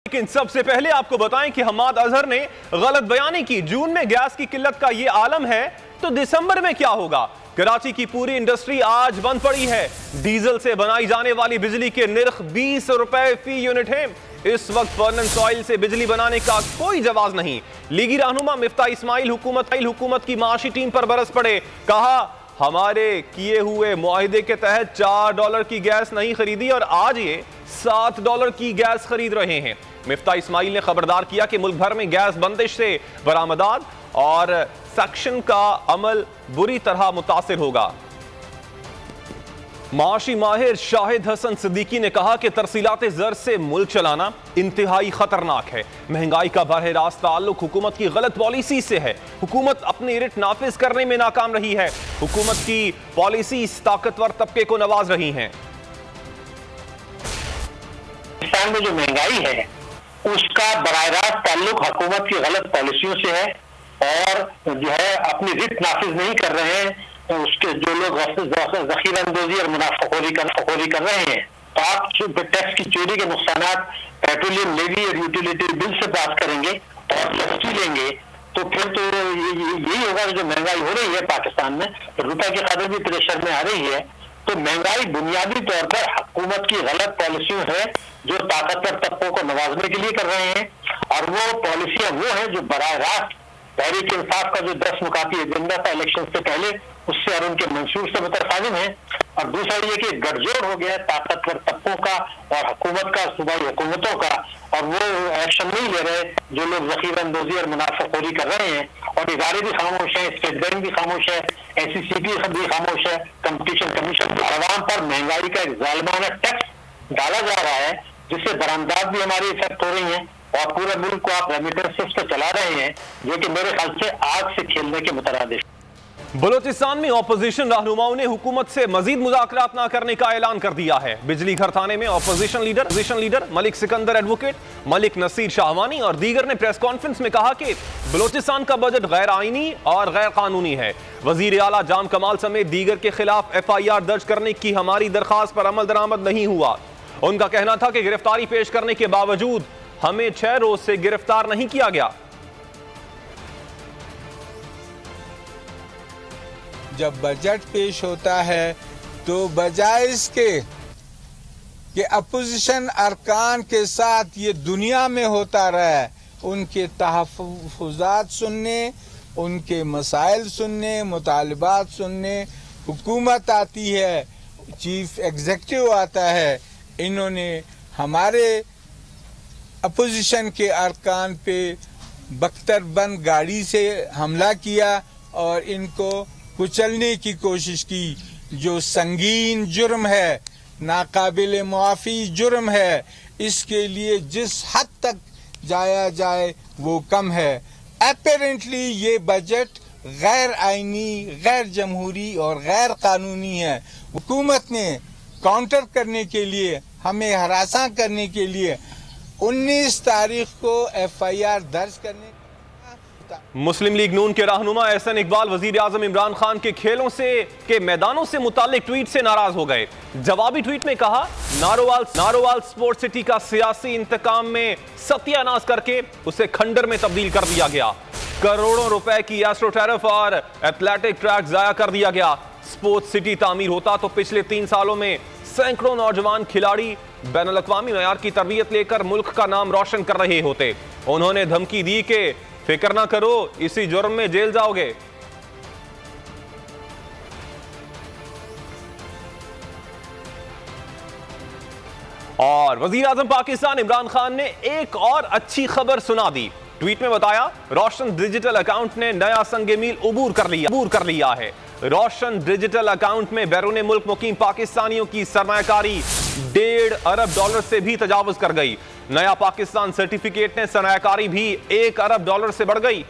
लेकिन सबसे पहले आपको बताएं कि हम्माद अजहर ने गलत बयानी की। जून में गैस की किल्लत का यह आलम है तो दिसंबर में क्या होगा? कराची की पूरी इंडस्ट्री आज बंद पड़ी है। डीजल से बनाई जाने वाली बिजली के निर्ख 20 रुपए फी यूनिट है। इस वक्त फर्नेस ऑयल से बिजली बनाने का कोई जवाब नहीं। लीगी रहनुमा मिफ्ता इस्माइल हुकूमत की माशी टीम पर बरस पड़े। कहा हमारे किए हुए मुआहिदे के तहत $4 की गैस नहीं खरीदी और आज ये $7 की गैस खरीद रहे हैं। मिफ्ता इस्माइल ने खबरदार किया कि मुल्क भर में गैस बंदिश से बरामदात और सेक्शन का अमल बुरी तरह मुतासिर होगा। माशी माहिर शाहिद हसन सिद्दीकी ने कहा कि तरसीलात ज़र से मुल्क चलाना इंतहाई खतरनाक है। महंगाई का बरह रास्त ताल्लुक हुकूमत की गलत पॉलिसी से है। हुकूमत अपनी रिट नाफिज करने में नाकाम रही है। हुकूमत की पॉलिसी ताकतवर तबके को नवाज रही हैं। पाकिस्तान में जो महंगाई है उसका बरह रास्त ताल्लुक हुकूमत की गलत पॉलिसियों से है और जो है अपनी रिट नाफिज नहीं कर रहे हैं। तो उसके जो लोग जखीरा अंदोजी और मुनाफाखोरी कर रहे हैं, पाक टैक्स की चोरी के नुकसान पेट्रोलियम लेवी और यूटिलिटी बिल से पास करेंगे और सब्सिडी लेंगे तो फिर तो यही होगा कि जो महंगाई हो रही है पाकिस्तान में, रुपए की कदर भी प्रेशर में आ रही है। तो महंगाई बुनियादी तौर पर हुकूमत की गलत पॉलिसियों है जो ताकतवर तबकों को नवाजने के लिए कर रहे हैं और वो पॉलिसियां वो है जो बराह रास्त तहरीक इंसाफ का जो 10 नुकाती एजेंडा था इलेक्शन से पहले उससे और उनके मंशूर से मुतरसाजिम है। और दूसरा ये कि गठजोड़ हो गया है ताकतवर तबकों का और हुकूमत का, सूबाई हुकूमतों का, और वो एक्शन नहीं ले रहे जो लोग जखीरा अंदोजी और मुनाफाखोरी कर रहे हैं। और इदारे भी खामोश है, स्टेट बैंक भी खामोश है, SECP भी खामोश है, कंपटीशन कमीशन आवाम पर महंगाई का एक जालिमाना टैक्स डाला जा रहा है जिससे बरामदात भी हमारी इफेक्ट हो रही है और पूरे मुल्क को आप रेमिटेंसेस पे चला रहे हैं जो कि मेरे ख्याल से आग से खेलने के मुतरादिफ। बलोचिस्तान में ऑपोजिशन रहनुमाओं ने हुकूमत से मजीद मुज़ाकरात न करने का ऐलान कर दिया है। बिजली घर थाने में opposition leader Malik Sikandar advocate, Malik Nasir Shahwani और दीगर ने प्रेस कॉन्फ्रेंस में कहा कि बलोचिस्तान का बजट गैर आईनी और गैर कानूनी है। वजीर आला जाम कमाल समेत दीगर के खिलाफ FIR दर्ज करने की हमारी दरख्वास्त पर अमल दरामद नहीं हुआ। उनका कहना था कि गिरफ्तारी पेश करने के बावजूद हमें 6 रोज से गिरफ्तार नहीं किया गया। जब बजट पेश होता है तो बजाय इसके कि अपोजिशन अरकान के साथ ये दुनिया में होता रहा, उनके तहफ़्फ़ुज़ात सुनने, उनके मसाइल सुनने, मुतालिबात सुनने हुकूमत आती है, चीफ एग्जीक्यूटिव आता है। इन्होंने हमारे अपोजिशन के अरकान पे बख्तरबंद गाड़ी से हमला किया और इनको कुचलने की कोशिश की, जो संगीन जुर्म है, नाकाबिल मुआफ़ी जुर्म है। इसके लिए जिस हद तक जाया जाए वो कम है। अपेरेंटली ये बजट गैर आईनी, गैर जमहूरी और गैर कानूनी है। हुकूमत ने काउंटर करने के लिए, हमें हरासा करने के लिए 19 तारीख को FIR दर्ज करने। मुस्लिम लीग नून के रहनुमा एहसन इकबाल वजीर आजम इमरान खान के खेलों से के मैदानों से मुतालिक ट्वीट से नाराज हो गए। जवाबी ट्वीट में कहा नारोवाल स्पोर्ट्स सिटी का सियासी इंतकाम में सत्यानाश करके उसे खंडर में तब्दील कर दिया गया। करोड़ों रुपए की एस्ट्रोटर्फ और एथलेटिक ट्रैक जाया कर दिया गया। स्पोर्ट्स सिटी तामीर होता तो पिछले 3 सालों में सैकड़ों नौजवान खिलाड़ी बैनुल-अक़वामी मयार की तरबियत लेकर मुल्क का नाम रोशन कर रहे होते। उन्होंने धमकी दी कि फिक्र ना करो, इसी जुर्म में जेल जाओगे। और वजीर आजम पाकिस्तान इमरान खान ने एक और अच्छी खबर सुना दी। ट्वीट में बताया रोशन डिजिटल अकाउंट ने नया संगे मील अबूर कर लिया है। रोशन डिजिटल अकाउंट में बैरून मुल्क मुकीम पाकिस्तानियों की सरमायाकारी $1.5 अरब से भी तजावुज कर गई। नया पाकिस्तान सर्टिफिकेट ने सरमायाकारी भी $1 अरब से बढ़ गई।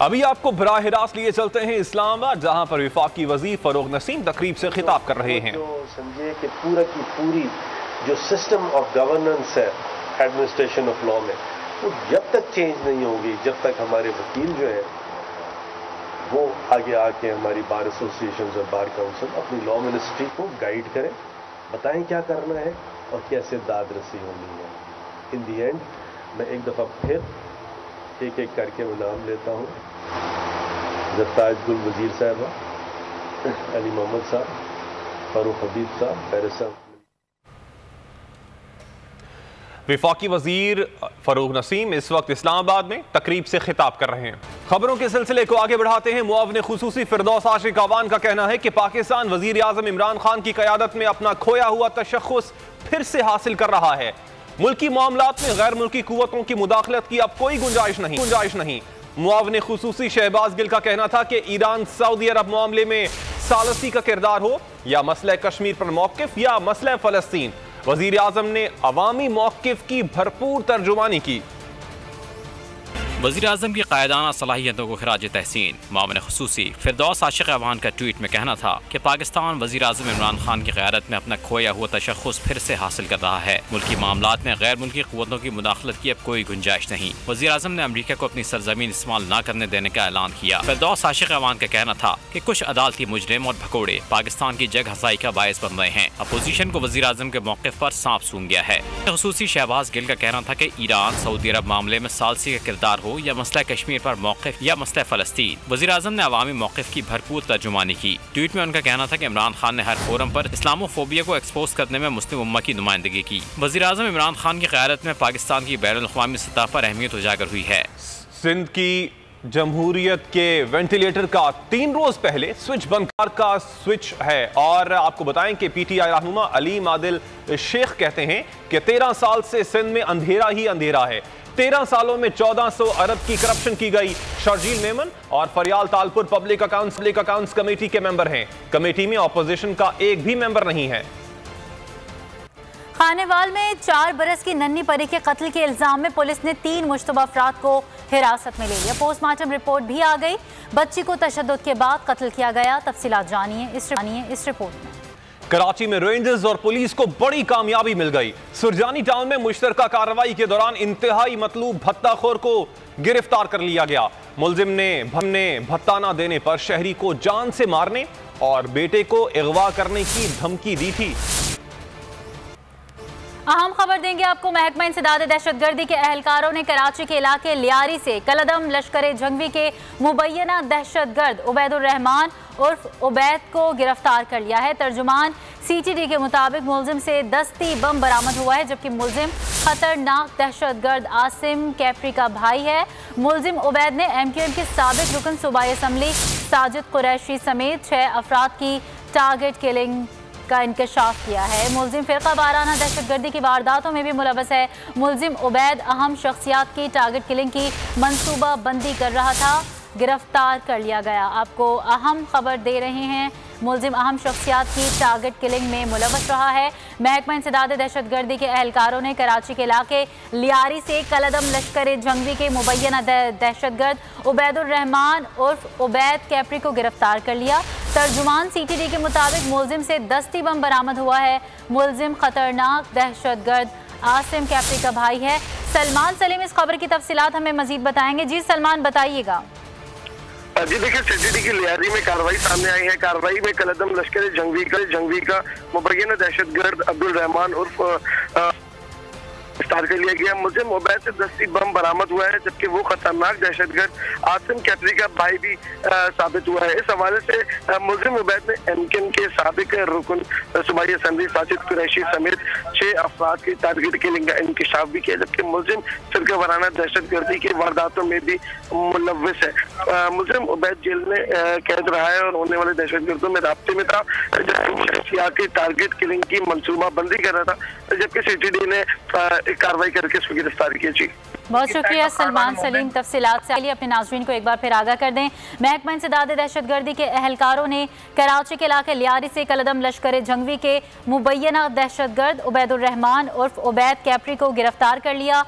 अभी आपको बराह रास्त लिए चलते हैं इस्लामाबाद, जहां पर वफाकी वजीर फरोग नसीम तकरीब से खिताब कर रहे हैं। जो समझे कि पूरा की पूरी जो सिस्टम ऑफ गवर्नेंस है एडमिनिस्ट्रेशन ऑफ लॉ में, वो जब तक चेंज नहीं होगी, जब तक हमारे वकील जो है वो आगे आके हमारी बार एसोसिएशन और बार काउंसिल अपनी लॉ मिनिस्ट्री को गाइड करें, बताएं क्या करना है, और कैसे दाद रसी होनी है। इन दी एंड मैं एक दफ़ा फिर एक एक करके मैं नाम लेता हूँ। जत्ताज गुल वजीर साहबा, अली मोहम्मद साहब, फारूक हबीब साहब, फैरिस साहब। वफाकी वजीर फरूक नसीम इस वक्त इस्लामाबाद में तकरीब से खिताब कर रहे हैं। खबरों के सिलसिले को आगे बढ़ाते हैं। मुआविन खुसूसी फिरदौस आशिक अवान का कहना है कि पाकिस्तान वजीर आजम इमरान खान की क़यादत में अपना खोया हुआ तशख़्ख़ुस फिर से हासिल कर रहा है। मुल्की मामलात में गैर मुल्की कुव्वतों की मुदाखलत की अब कोई गुंजाइश नहीं। मुआविन खुसूसी शहबाज गिल का कहना था कि ईरान सऊदी अरब मामले में सालसी का किरदार हो या मसला कश्मीर पर मौक़िफ़ या मसला फ़लस्तीन, वज़ीर आज़म ने अवामी मौक़िफ़ की भरपूर तर्जुमानी की। वज़ीर आज़म की क़ायदाना सलाहियतों को खराज तहसीन। मुआविन खुसूसी फिरदौस आशिक अवान का ट्वीट में कहना था कि पाकिस्तान वज़ीर आज़म इमरान खान की क़यादत में अपना खोया हुआ तशख़्ख़ुस फिर से हासिल कर रहा है। मुल्की मामलात में गैर मुल्की क़ुव्वतों की मुदाखलत की अब कोई गुंजाइश नहीं। वज़ीर आज़म ने अमरीका को अपनी सरज़मीन इस्तेमाल न करने देने का ऐलान किया। फिरदौस आशिक अवान का कहना था कि कुछ अदालती मुजरिम और भगोड़े पाकिस्तान की जग हसाई का बायस बन रहे हैं। अपोजिशन को वज़ीर आज़म के मौक़िफ़ पर सांप सूंघ गया है। खुसूसी शहबाज गिल का कहना था कि ईरान सऊदी अरब मामले में सालसी का किरदार हो या मसला कश्मीर पर मौक़िफ़ या मसला फ़लस्तीन, वज़ीर आज़म ने अवामी मौक़िफ़ की भरपूर तर्जुमानी की। ट्वीट में उनका कहना था कि इमरान खान ने हर फोरम पर इस्लामोफोबिया को एक्सपोज करने में मुस्लिम उम्मा की नुमाइंदगी की। वज़ीर आज़म इमरान खान की क़यादत में पाकिस्तान की बैनुल अक़वामी सतह पर अहमियत उजागर हुई है। सिंध की जमहूरियत के वेंटिलेटर का 3 रोज पहले स्विच बनकर का स्विच है और आपको बताएं कि PTI रहनुमा अलीम आदिल शेख कहते हैं कि 13 साल से सिंध में अंधेरा ही अंधेरा है। 13 सालों में 1400 अरब की करप्शन की गई। शर्जील मेमन और फरियाल तालपुर पब्लिक अकाउंट्स कमेटी के मेंबर हैं। कमेटी में ऑपोजिशन का एक भी मेंबर नहीं है। खानेवाल में 4 बरस की नन्ही परी के कत्ल के इल्जाम में पुलिस ने 3 मुश्तबा अफराद को हिरासत में ले लिया। पोस्टमार्टम रिपोर्ट भी आ गई। बच्ची को तशद्दुद के बाद कत्ल किया गया। तफसीलात जानिए इस रिपोर्ट में। कराची में रेंजर्स और पुलिस को बड़ी कामयाबी मिल गई। सुरजानी टाउन में मुश्तरका कार्रवाई के दौरान इंतहाई मतलूब भत्ताखोर को गिरफ्तार कर लिया गया। मुलजिम ने भत्ता न देने पर शहरी को जान से मारने और बेटे को अगवा करने की धमकी दी थी। अहम खबर देंगे आपको। महकमा इंसदाद दहशतगर्दी के अहलकारों ने कराची के इलाके लियारी से कलदम लश्कर जंगवी के मुबैना दहशतगर्द उबैदुर रहमान उर्फ उबैद को गिरफ्तार कर लिया है। तर्जुमान CTD के मुताबिक मुलजिम से दस्ती बम बरामद हुआ है, जबकि मुलजिम खतरनाक दहशतगर्द आसिम कैप्री का भाई है। मुलजिम उबैद ने MQM के साबिक रुकन सूबाई असम्बली साजिद कुरैशी समेत 6 अफराद की टारगेट किलिंग का इंकशाफ किया है। मुलजिम फिरका वाराना दहशतगर्दी की वारदातों में भी मुलव्वस है। मुलजिम उबैद अहम शख्सियात की टारगेट किलिंग की मंसूबा बंदी कर रहा था, गिरफ्तार कर लिया गया। आपको अहम खबर दे रहे हैं। मुलजिम अहम शख्सियात की टारगेट किलिंग में मुलव्वस रहा है। महकमा इंसदाद दहशतगर्दी के अहलकारों ने कराची के इलाके लियारी से कलदम लश्कर जंगवी के मुबैना दहशतगर्द उबैदुर रहमान उर्फ उबैद कैप्री को गिरफ्तार कर लिया। तर्जुमान CTD के मुताबिक मुलजिम से दस्ती बम बरामद हुआ है। मुलजिम खतरनाक दहशतगर्द आसिम कैप्री का भाई है। सलमान सलीम इस खबर की तफसीलात हमें मजीद बताएंगे। जी सलमान, बताइएगा। जी देखिए, CTD की लियारी में कार्रवाई सामने आई है। कार्रवाई में कलदम लश्कर जंगवी का मुबैना दहशतगर्द अब्दुल रहमान उर्फ गिरफ्तार कर लिया गया। मुलजिम उबैद से दस्ती बम बरामद हुआ है, जबकि वो खतरनाक दहशतगर्द आसिम कैप्री का भाई भी साबित हुआ है। इस हवाले से मुलजिम उबैद ने MQM के साबिक रुकन सूबाई असम्बली साजिद कुरैशी समेत 6 अफराद की टारगेट किलिंग का इंकशाफ भी किया, जबकि मुलजिम फिरका वाराना दहशतगर्दी की वारदातों में भी मुलव्वस है। मुलजिम उबैद जेल में कैद रहा है और होने वाले दहशतगर्दों में राब्ते में था, जबकि टारगेट किलिंग की मनसूबा बंदी कर रहा था, जबकि CTD ने कार्रवाई करके इसको गिरफ्तार किया। जी बहुत शुक्रिया सलमान सलीम तफसीलात से। अपने नाज़रीन को एक बार फिर आगाह कर दें। महकमा इंसदाद दहशतगर्दी के अहलकारों ने कराची के इलाके लियारी से कलदम लश्कर जंगवी के मुबैना दहशतगर्द उबैदुर रहमान उर्फ उबैद कैप्री को गिरफ्तार कर लिया।